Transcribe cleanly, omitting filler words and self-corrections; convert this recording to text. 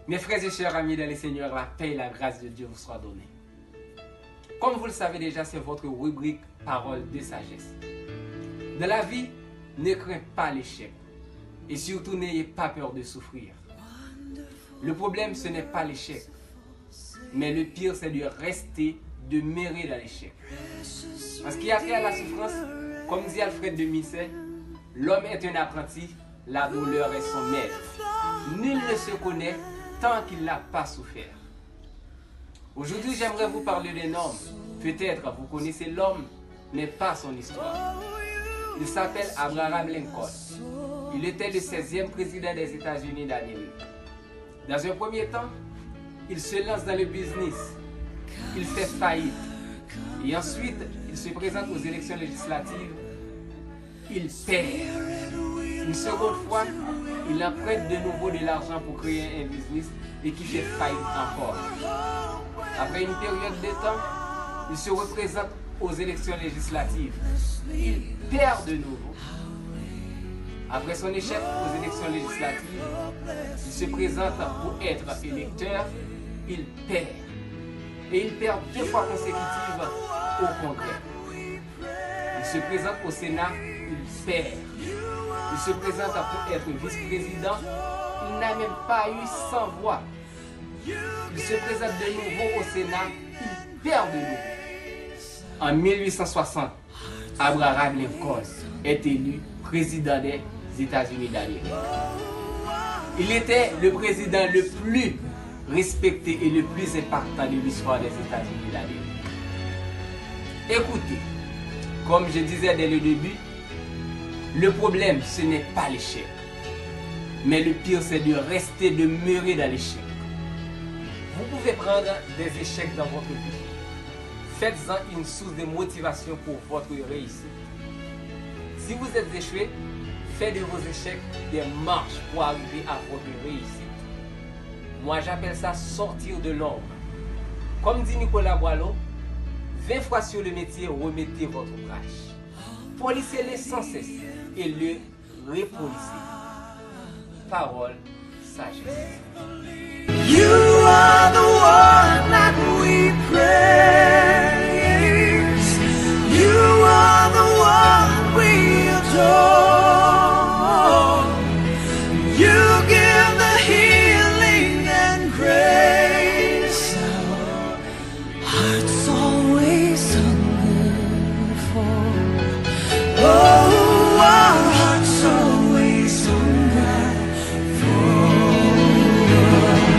Mes frères et chers amis dans le Seigneur, la paix et la grâce de Dieu vous soient données. Comme vous le savez déjà, c'est votre rubrique Parole de sagesse. Dans la vie, ne crains pas l'échec. Et surtout, n'ayez pas peur de souffrir. Le problème, ce n'est pas l'échec. Mais le pire, c'est de rester, demeurer dans l'échec. Parce qu'il y a trait à la souffrance, comme dit Alfred de Musset, l'homme est un apprenti, la douleur est son maître. Nul ne se connaît tant qu'il n'a pas souffert. Aujourd'hui, j'aimerais vous parler d'un homme. Peut-être vous connaissez l'homme, mais pas son histoire. Il s'appelle Abraham Lincoln. Il était le 16e président des États-Unis d'Amérique. Dans un premier temps, il se lance dans le business. Il fait faillite. Et ensuite, il se présente aux élections législatives. Il perd. Une seconde fois, il emprunte de nouveau de l'argent pour créer un business et qui fait faillite encore. Après une période de temps, il se représente aux élections législatives. Il perd de nouveau. Après son échec aux élections législatives, il se présente pour être électeur. Il perd. Et il perd 2 fois consécutives au Congrès. Il se présente au Sénat. Il perd. Il se présente pour être vice-président. Il n'a même pas eu 100 voix. Il se présente de nouveau au Sénat. Il perd de nouveau. En 1860, Abraham Lincoln est élu président des États-Unis d'Amérique. Il était le président le plus respecté et le plus impactant de l'histoire des États-Unis d'Amérique. Écoutez, comme je disais dès le début, le problème, ce n'est pas l'échec. Mais le pire, c'est de rester demeuré dans l'échec. Vous pouvez prendre des échecs dans votre vie. Faites-en une source de motivation pour votre réussite. Si vous êtes échoué, faites de vos échecs des marches pour arriver à votre réussite. Moi, j'appelle ça sortir de l'ombre. Comme dit Nicolas Boileau, 20 fois sur le métier, remettez votre ouvrage. Polissez-le sans cesse et le repolissez. Parole, sagesse.